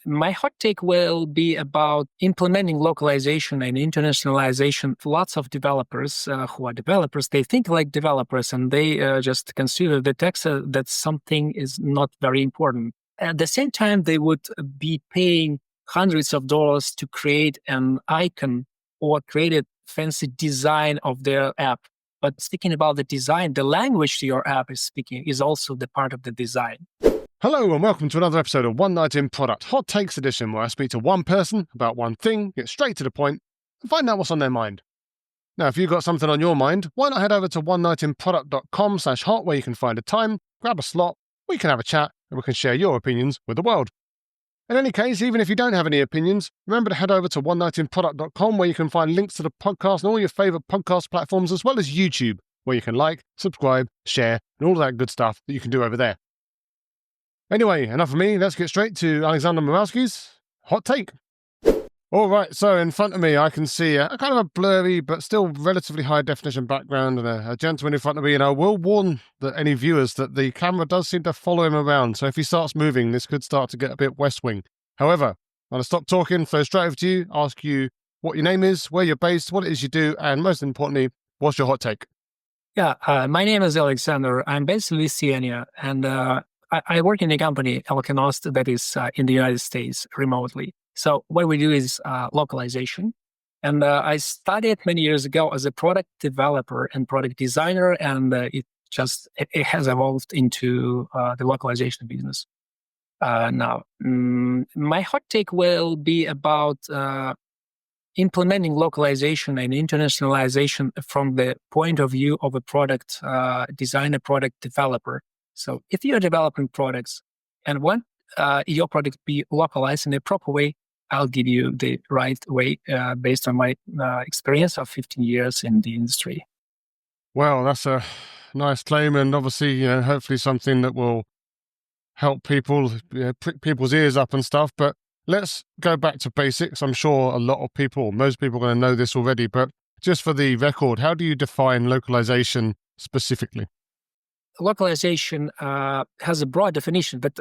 My hot take will be about implementing localization and internationalization. Lots of developers who are developers, they think like developers and they just consider the text that something is not very important. At the same time, they would be paying hundreds of dollars to create an icon or create a fancy design of their app. But speaking about the design, the language your app is speaking is also the part of the design. Hello and welcome to another episode of One Night in Product, Hot Takes Edition, where I speak to one person about one thing, get straight to the point, and find out what's on their mind. Now, if you've got something on your mind, why not head over to onenightinproduct.com/hot, where you can find a time, grab a slot, we can have a chat, and we can share your opinions with the world. In any case, even if you don't have any opinions, remember to head over to onenightinproduct.com, where you can find links to the podcast and all your favourite podcast platforms, as well as YouTube, where you can like, subscribe, share, and all that good stuff that you can do over there. Anyway, enough of me. Let's get straight to Alexandar Murauski's hot take. All right, so in front of me, I can see a kind of a blurry but still relatively high definition background and a gentleman in front of me. And I will warn any viewers that the camera does seem to follow him around. So if he starts moving, this could start to get a bit West Wing. However, I'm going to stop talking, throw straight over to you, ask you what your name is, where you're based, what it is you do, and most importantly, what's your hot take? Yeah, my name is Alexandar. I'm based in Lithuania, and I work in a company, Alconost, that is in the United States remotely. So what we do is localization. And I studied many years ago as a product developer and product designer, and it has evolved into the localization business. Now, my hot take will be about implementing localization and internationalization from the point of view of a product designer, product developer. So if you're developing products and want your product be localized in a proper way, I'll give you the right way based on my experience of 15 years in the industry. Well, that's a nice claim, and obviously, hopefully something that will help people, prick people's ears up and stuff. But let's go back to basics. I'm sure a lot of people, or most people, are going to know this already. But just for the record, how do you define localization specifically? Localization has a broad definition, but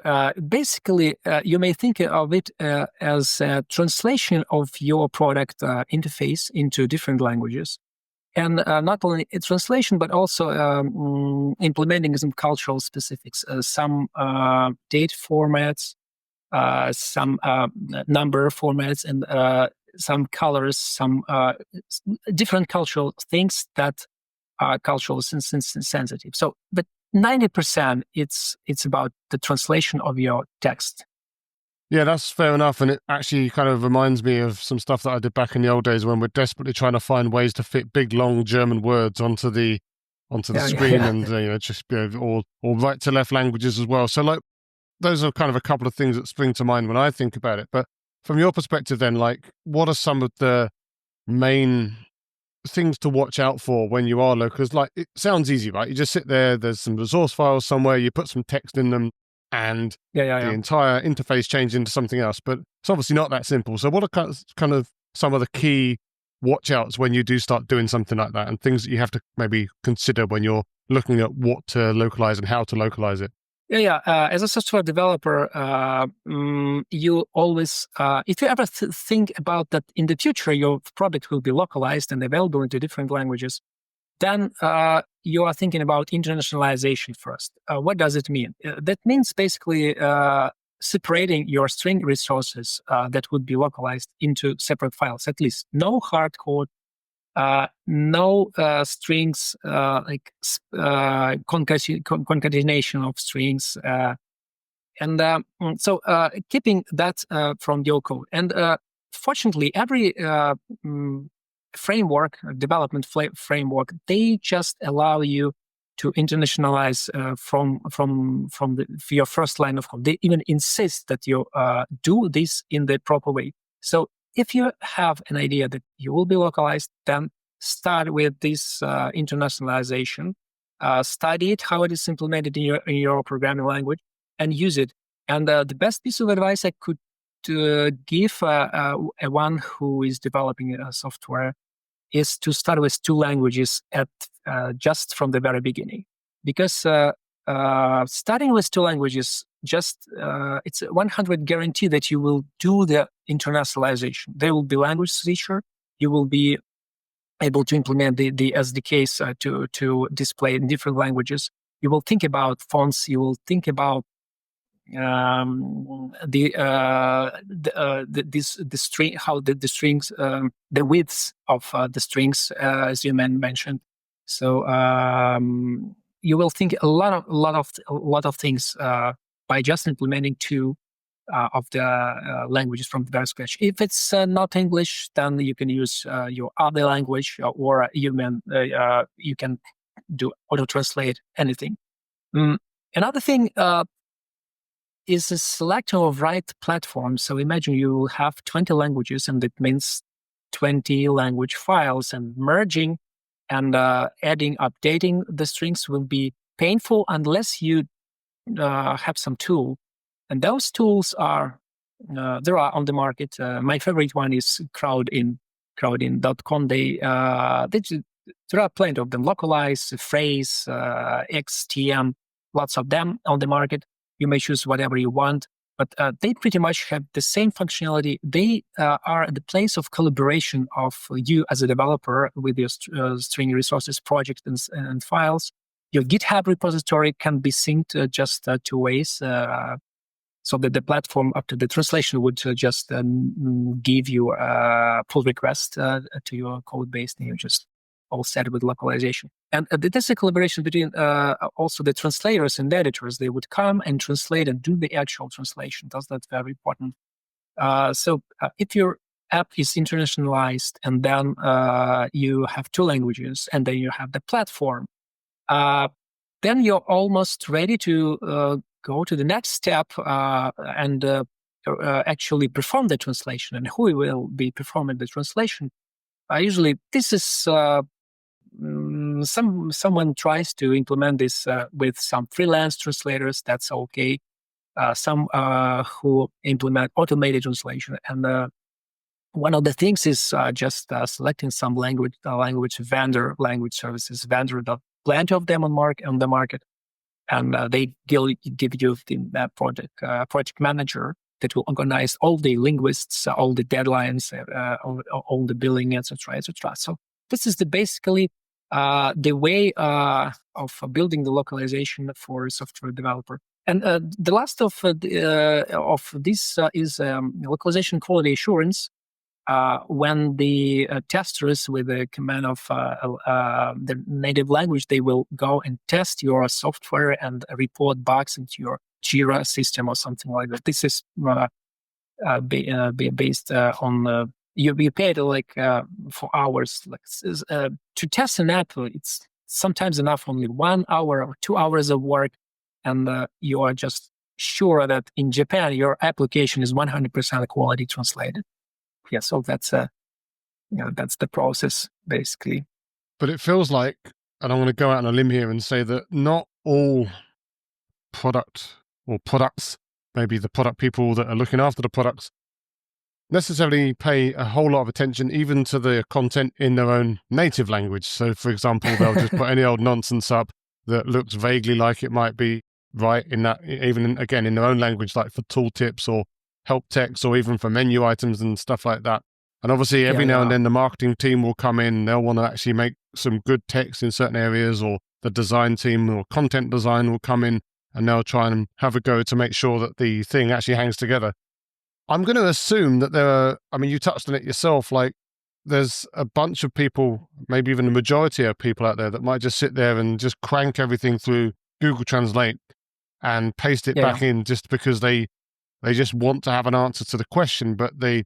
basically you may think of it as a translation of your product interface into different languages. And not only a translation, but also implementing some cultural specifics, some date formats, some number formats, and some colors, some different cultural things that are cultural sensitive. So, but 90% it's about the translation of your text. Yeah, that's fair enough. And it actually kind of reminds me of some stuff that I did back in the old days when we're desperately trying to find ways to fit big, long German words onto the screen and just all right to left languages as well. So like those are kind of a couple of things that spring to mind when I think about it. But from your perspective then, like what are some of the main things to watch out for when you are local? Because like it sounds easy, right? You just sit there, there's some resource files somewhere, you put some text in them, and the entire interface changed into something else. But it's obviously not that simple. So what are kind of some of the key watch outs when you do start doing something like that, and things that you have to maybe consider when you're looking at what to localize and how to localize it? As a software developer, you always, if you ever think about that in the future, your product will be localized and available into different languages, then you are thinking about internationalization first. What does it mean? That means basically separating your string resources that would be localized into separate files, at least no hard code, no strings like concatenation of strings, and so keeping that from your code. And fortunately, every framework, development framework, they just allow you to internationalize from your first line of code. They even insist that you do this in the proper way. So if you have an idea that you will be localized, then start with this internationalization, study it, how it is implemented in your programming language, and use it. And the best piece of advice I could give one who is developing software is to start with two languages just from the very beginning. Because starting with two languages, it's a 100 guarantee that you will do the internationalization. There will be language switcher. You will be able to implement the SDKs to display in different languages. You will think about fonts. You will think about the string, how the strings, the widths of the strings, as you mentioned. So you will think a lot of things by just implementing two of the languages from the very scratch. If it's not English, then you can use your other language, or you can do auto translate anything. Another thing is a selection of right platforms. So imagine you have 20 languages, and it means 20 language files, and merging and adding, updating the strings will be painful unless you have some tool. And those tools are there are on the market. My favorite one is crowdin.com. There are plenty of them. Localize, Phrase, XTM, lots of them on the market. You may choose whatever you want, but they pretty much have the same functionality. They are the place of collaboration of you as a developer with your string resources, projects, and files. Your GitHub repository can be synced just two ways, so that the platform after the translation would just give you a pull request to your code base, and you're just all set with localization. And there's a collaboration between also the translators and the editors. They would come and translate and do the actual translation. That's very important. So if your app is internationalized, and then you have two languages, and then you have the platform, then you're almost ready to go to the next step and actually perform the translation. And who will be performing the translation? Usually, this is someone tries to implement this with some freelance translators. That's okay. Some who implement automated translation, and one of the things is just selecting some language vendor, language services vendor. There are plenty of them on the market, and they give you the project manager that will organize all the linguists, all the deadlines, all the billing, etc., etc. So this is basically the way of building the localization for a software developer. And the last of this is localization quality assurance. When the testers with the command of the native language, they will go and test your software and report bugs into your Jira system or something like that. This is based on you paid for hours. To test an app, it's sometimes enough only 1 hour or 2 hours of work, and you are just sure that in Japan your application is 100% quality translated. Yeah, so that's the process basically. But it feels like, and I'm going to go out on a limb here and say that not all products, maybe the product people that are looking after the products, necessarily pay a whole lot of attention even to the content in their own native language. So, for example, they'll just put any old nonsense up that looks vaguely like it might be right in that, even again in their own language, like for tooltips or help text, or even for menu items and stuff like that. And obviously every now and then the marketing team will come in, they'll want to actually make some good text in certain areas, or the design team or content design will come in and they'll try and have a go to make sure that the thing actually hangs together. I'm going to assume that there are, I mean, you touched on it yourself, like there's a bunch of people, maybe even the majority of people out there that might just sit there and just crank everything through Google Translate and paste it back in just because they just want to have an answer to the question, but if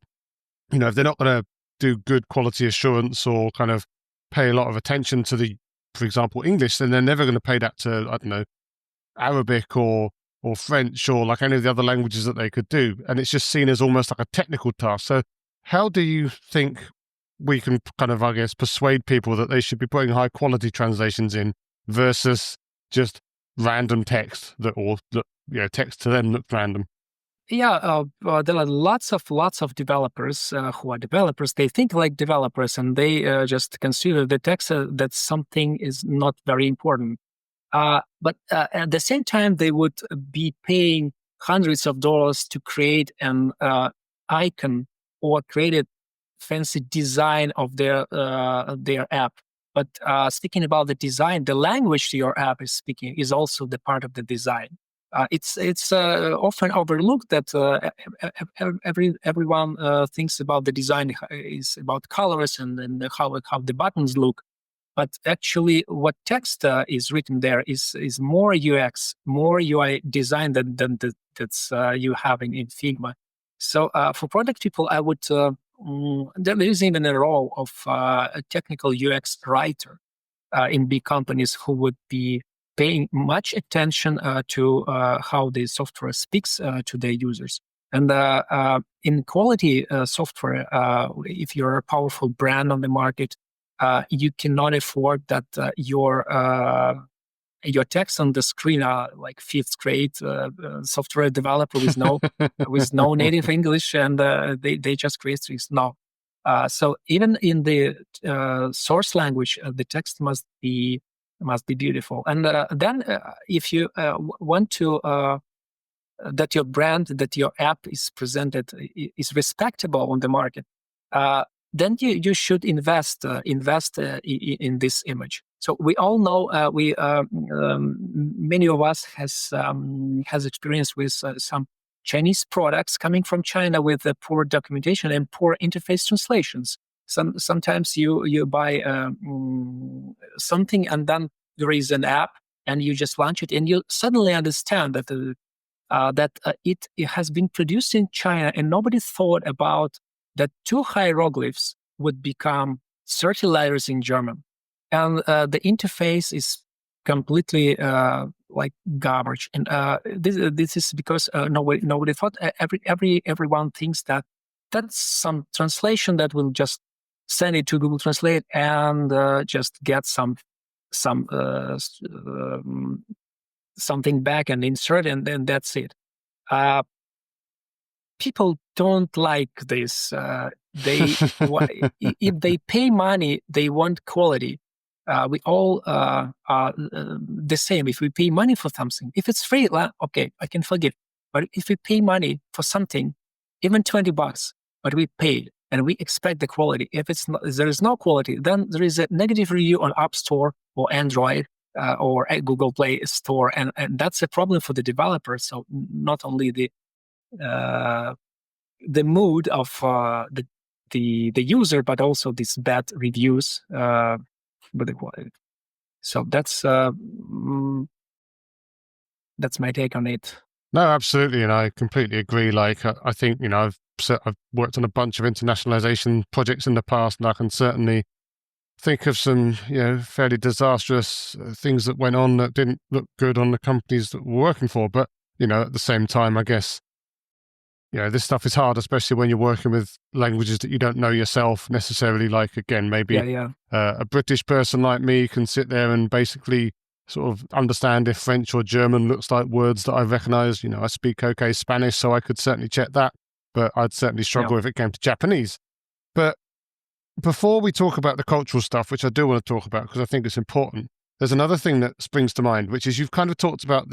they're not going to do good quality assurance or kind of pay a lot of attention to for example, English, then they're never going to pay that to, I don't know, Arabic or French or like any of the other languages that they could do. And it's just seen as almost like a technical task. So how do you think we can kind of, I guess, persuade people that they should be putting high quality translations in versus just random text text to them looks random? Yeah, there are lots of developers who are developers. They think like developers, and they just consider the text that something is not very important. But at the same time, they would be paying hundreds of dollars to create an icon or create a fancy design of their app. But speaking about the design, the language your app is speaking is also the part of the design. It's often overlooked that everyone thinks about the design is about colors and how the buttons look. But actually, what text is written there is more UX, more UI design than that's you have in Figma. So for product people, I would there is even a role of a technical UX writer in big companies who would be paying much attention to how the software speaks to their users. And in quality software, if you're a powerful brand on the market, you cannot afford that your text on the screen are like fifth grade software developer with no native English, and they just create things. No. So even in the source language, the text must be beautiful. And then if you want to that your brand, that your app is presented is respectable on the market, then you should invest in this image. So we all know many of us has experience with some Chinese products coming from China with poor documentation and poor interface translations. Sometimes you buy something and then there is an app and you just launch it and you suddenly understand that it has been produced in China and nobody thought about that two hieroglyphs would become 30 letters in German. And the interface is completely like garbage. And this is because nobody thought. Everyone thinks that that's some translation that will just send it to Google Translate and just get something back and insert, and then that's it. People don't like this. If they pay money, they want quality. We all are the same. If we pay money for something, if it's free, okay, I can forgive. But if we pay money for something, even $20, but we paid and we expect the quality. If there is no quality, then there is a negative review on App Store or Android or at Google Play Store, and that's a problem for the developer. So not only the mood of the user, but also these bad reviews with the quality. So that's my take on it. No, absolutely, and I completely agree. Like, I think I've worked on a bunch of internationalization projects in the past, and I can certainly think of some fairly disastrous things that went on that didn't look good on the companies that we're working for. But at the same time, I guess this stuff is hard, especially when you're working with languages that you don't know yourself necessarily. Like, again, maybe a British person like me can sit there and basically sort of understand if French or German looks like words that I recognize. I speak okay Spanish, so I could certainly check that, but I'd certainly struggle if it came to Japanese. But before we talk about the cultural stuff, which I do want to talk about because I think it's important, there's another thing that springs to mind, which is you've kind of talked about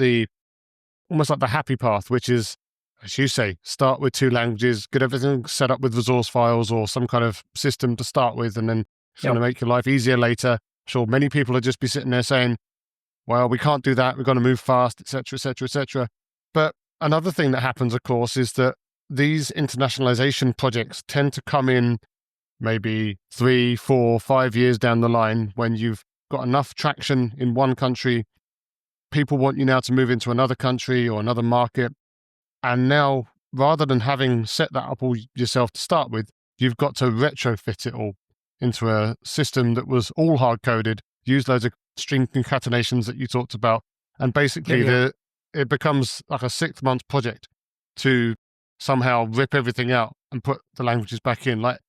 almost like the happy path, which is, as you say, start with two languages, get everything set up with resource files or some kind of system to start with, and then it's going to make your life easier later. I'm sure many people will just be sitting there saying, well, we can't do that, we're going to move fast, etc., etc., etc. But another thing that happens, of course, is that these internationalization projects tend to come in maybe 3, 4, 5 years down the line when you've got enough traction in one country. People want you now to move into another country or another market. And now, rather than having set that up all yourself to start with, you've got to retrofit it all into a system that was all hard-coded, used loads of string concatenations that you talked about. And basically, it becomes like a 6-month project to somehow rip everything out and put the languages back in. Like,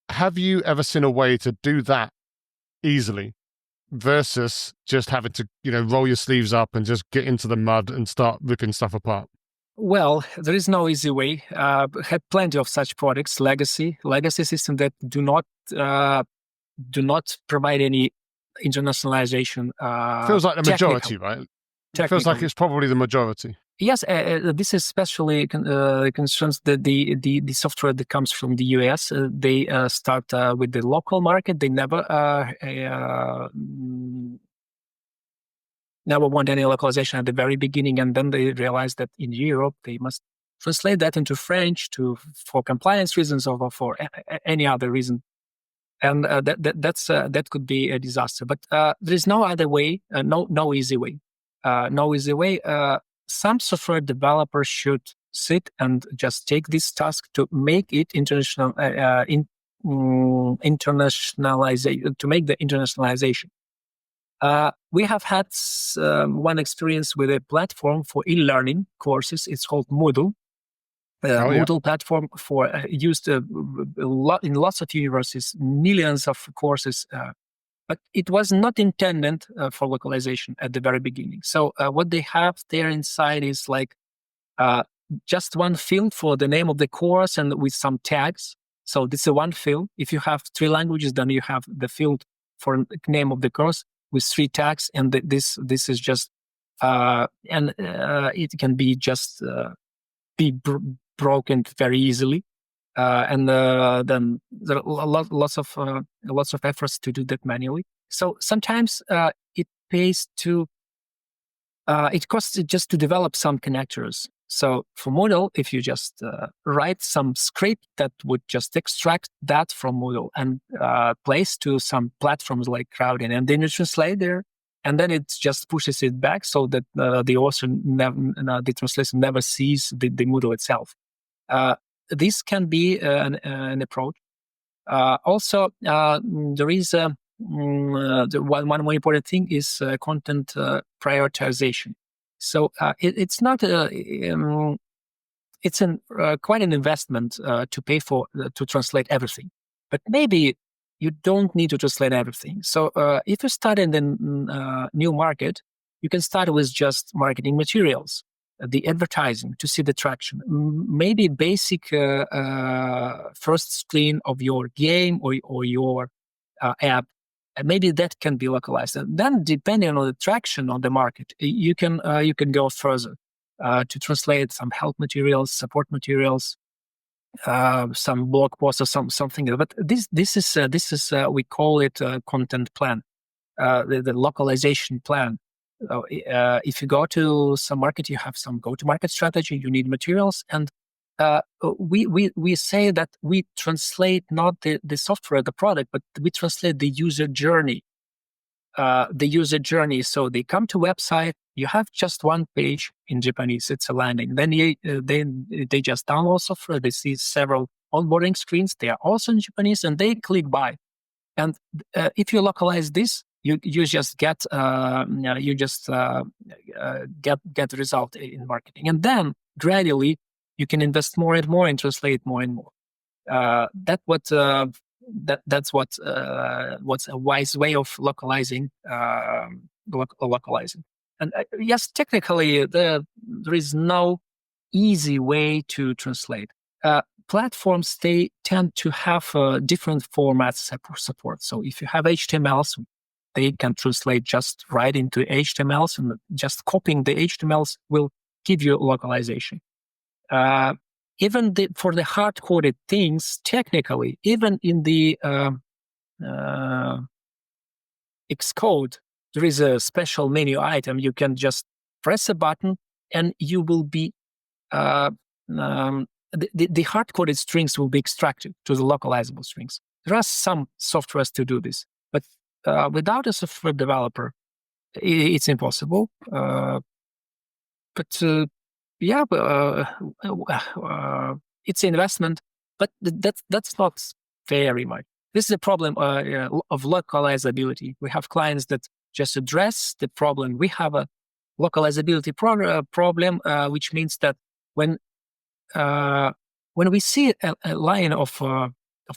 have you ever seen a way to do that easily versus just having to, roll your sleeves up and just get into the mud and start ripping stuff apart? Well, there is no easy way. Have plenty of such products, legacy systems that do not provide any internationalization. Feels like the majority, Technical, right? It feels like technically. it's probably the majority. Yes, this especially concerns the software that comes from the US. They start with the local market. They never want any localization at the very beginning, and then they realize that in Europe they must translate that into French for compliance reasons or for any other reason, and that could be a disaster. But there is no other way, no easy way, no easy way. Some software developers should sit and just take this task to make it internationalization, to make the internationalization. We have had one experience with a platform for e-learning courses. It's called Moodle. Moodle platform for used a lot in lots of universities, millions of courses, but it was not intended for localization at the very beginning. So what they have there inside is like just one field for the name of the course and with some tags. So this is one field. If you have 3 languages, then you have the field for the name of the course with 3 tags, and this is just it can be just be broken very easily, and then there are lots of efforts to do that manually. So sometimes it pays to it costs just to develop some connectors. So for Moodle, if you just write some script that would just extract that from Moodle and place to some platforms like Crowdin, and then you translate there, and then it just pushes it back so that the author the translation never sees the Moodle itself. This can be an approach. Also, there is the one more important thing is content prioritization. So it's not it's quite an investment to pay for to translate everything, but maybe you don't need to translate everything. So if you start in the new market, you can start with just marketing materials, the advertising to see the traction, maybe basic first screen of your game or your app. And maybe that can be localized. And then, depending on the traction on the market, you can go further to translate some help materials, support materials, some blog posts or something. But this is we call it a content plan, the localization plan. If you go to some market, you have some go-to-market strategy. You need materials, and we say that we translate not the software, the product, but we translate the user journey. So they come to website. You have just one page in Japanese. It's a landing. Then they just download software. They see several onboarding screens. They are also in Japanese, and they click buy. And if you localize this, you just get get the result in marketing, and then gradually you can invest more and more and translate more and more. What's a wise way of localizing. Localizing, and yes, technically there is no easy way to translate. Platforms, they tend to have different formats support. So if you have HTMLs, they can translate just right into HTMLs, and just copying the HTMLs will give you localization. Even for the hard-coded things, technically, even in the Xcode, there is a special menu item. You can just press a button, and you will be the hard-coded strings will be extracted to the localizable strings. There are some softwares to do this, but without a software developer, it's impossible. It's an investment, but that's not very much. This is a problem of localizability. We have clients that just address the problem. We have a localizability problem, which means that when we see a line of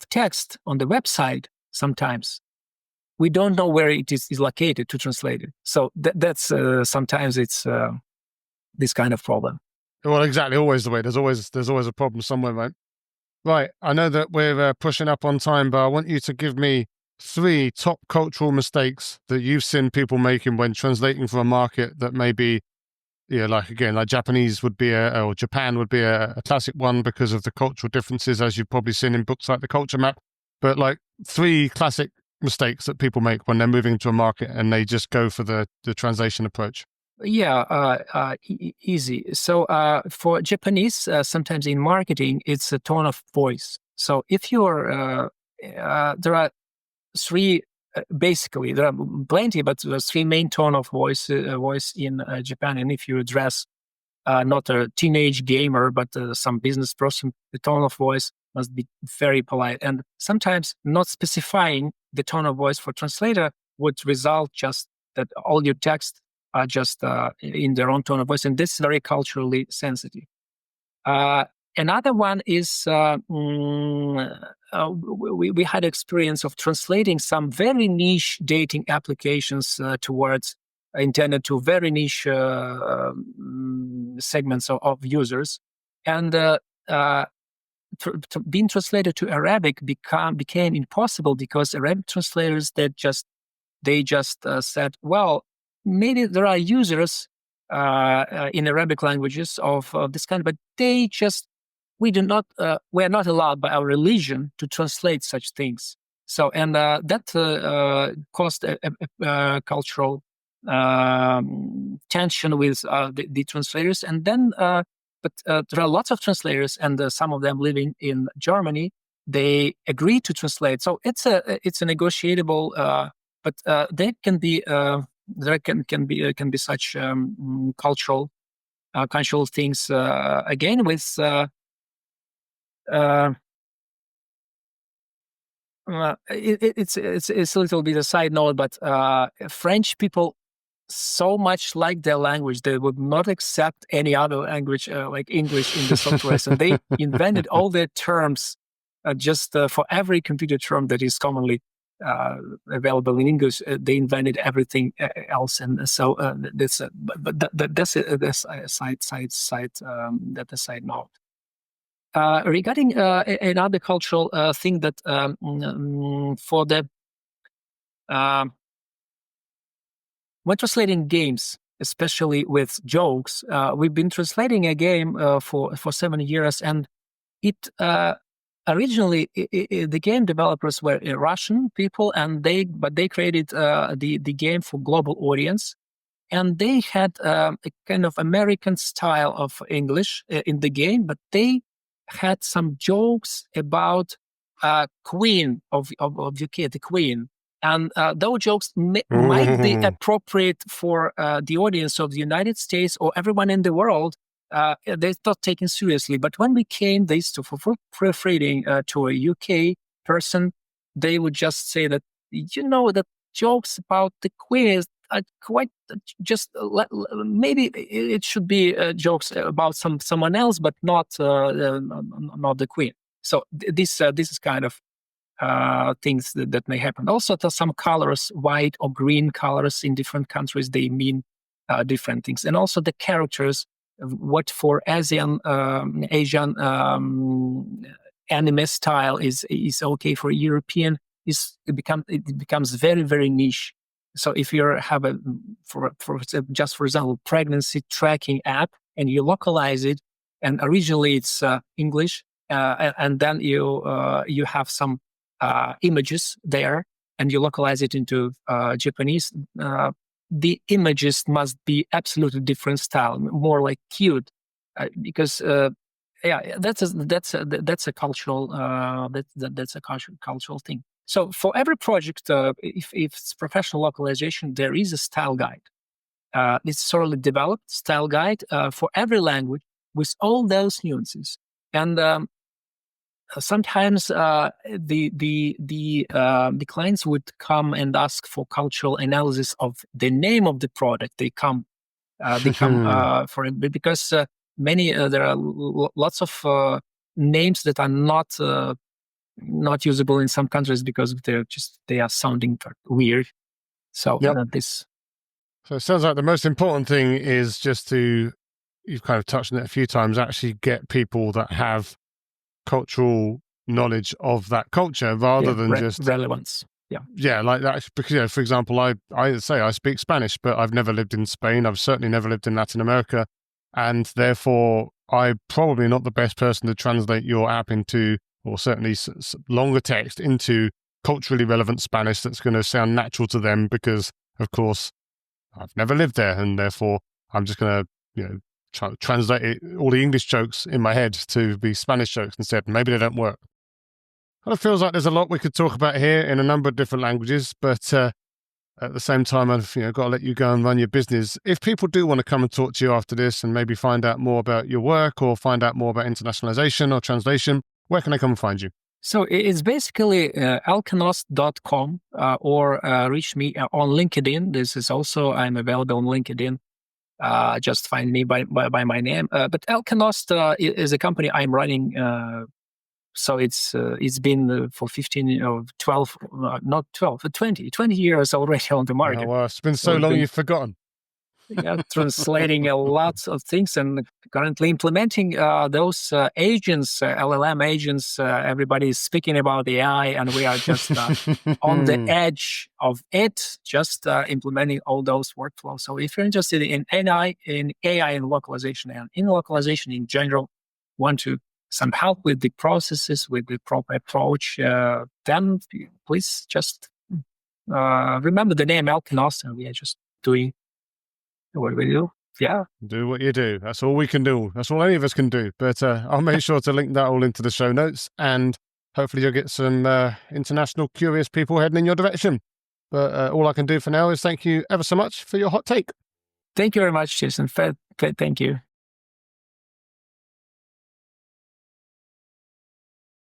text on the website, sometimes we don't know where it is located to translate it. So that's sometimes it's this kind of problem. Well, exactly. Always the way. There's always a problem somewhere, right? Right. I know that we're pushing up on time, but I want you to give me 3 top cultural mistakes that you've seen people making when translating for a market that maybe, like Japanese would be or Japan would be a classic one because of the cultural differences, as you've probably seen in books like The Culture Map. But like 3 classic mistakes that people make when they're moving to a market and they just go for the translation approach. Yeah, easy. So for Japanese, sometimes in marketing, it's a tone of voice. So if you're, there are 3, basically, there are plenty, but there's 3 main tone of voice in Japan. And if you address not a teenage gamer, but some business person, the tone of voice must be very polite. And sometimes not specifying the tone of voice for translator would result just that all your text are just in their own tone of voice. And this is very culturally sensitive. Another one is we had experience of translating some very niche dating applications towards intended to very niche segments of users, and being translated to Arabic became impossible because Arabic translators they just said, well, maybe there are users in Arabic languages of this kind, but we are not allowed by our religion to translate such things. So, and that caused a cultural tension with the translators. And then, but there are lots of translators, and some of them living in Germany. They agree to translate. So it's a negotiable, but there can be such cultural things again with. It's a little bit a side note, but French people so much like their language, they would not accept any other language like English in the software. So they invented all their terms just for every computer term that is commonly available in English. They invented everything else, and so that's that's a side note. Regarding another cultural thing that for the when translating games, especially with jokes, we've been translating a game for 7 years, and it originally the game developers were Russian people, and they created the game for global audience. And they had a kind of American style of English in the game, but they had some jokes about Queen of UK, the Queen. And those jokes might be appropriate for the audience of the United States or everyone in the world. They're not taken seriously. But when we came this to for proofreading to a UK person, they would just say that, that jokes about the Queen are quite just maybe it should be jokes about someone else, but not the Queen. So this is kind of things that may happen. Also, there's some colors, white or green colors in different countries, they mean different things. And also the characters, what for Asian anime style is okay for European, it becomes very, very niche. So if you have for example, pregnancy tracking app, and you localize it, and originally it's English, and then you have some images there, and you localize it into Japanese, the images must be absolutely different style, more like cute, because that's a cultural that's a cultural thing. So for every project, if it's professional localization, there is a style guide. It's thoroughly developed style guide for every language with all those nuances. And sometimes the clients would come and ask for cultural analysis of the name of the product. They come for it because many there are lots of names that are not usable in some countries because they are sounding weird. So this. So it sounds like the most important thing is just to, you've kind of touched on it a few times, actually get people that have cultural knowledge of that culture rather than just relevance. Yeah, like that, because, for example, I say I speak Spanish, but I've never lived in Spain. I've certainly never lived in Latin America. And therefore, I'm probably not the best person to translate your app into, or certainly longer text into culturally relevant Spanish that's going to sound natural to them because, of course, I've never lived there. And therefore, I'm just going to, translate all the English jokes in my head to be Spanish jokes instead. Maybe they don't work. Well, it feels like there's a lot we could talk about here in a number of different languages, but at the same time, I've got to let you go and run your business. If people do want to come and talk to you after this and maybe find out more about your work or find out more about internationalization or translation, where can they come and find you? So it's basically alconost.com or reach me on LinkedIn. This is also, I'm available on LinkedIn. Just find me by my name. But Alconost is a company I'm running. So it's been for 15 or 12, not 12, 20 years already on the market. Oh, well, it's been so long you've forgotten. Translating a lot of things and currently implementing those agents, LLM agents. Everybody is speaking about AI, and we are just on the edge of it, just implementing all those workflows. So if you're interested in AI and localization, and in localization in general, want to some help with the processes, with the proper approach, then please just remember the name Alconost, and we are just doing what we do. Yeah. Do what you do. That's all we can do. That's all any of us can do. But I'll make sure to link that all into the show notes, and hopefully you'll get some international curious people heading in your direction. But all I can do for now is thank you ever so much for your hot take. Thank you very much, Jason. Thank you.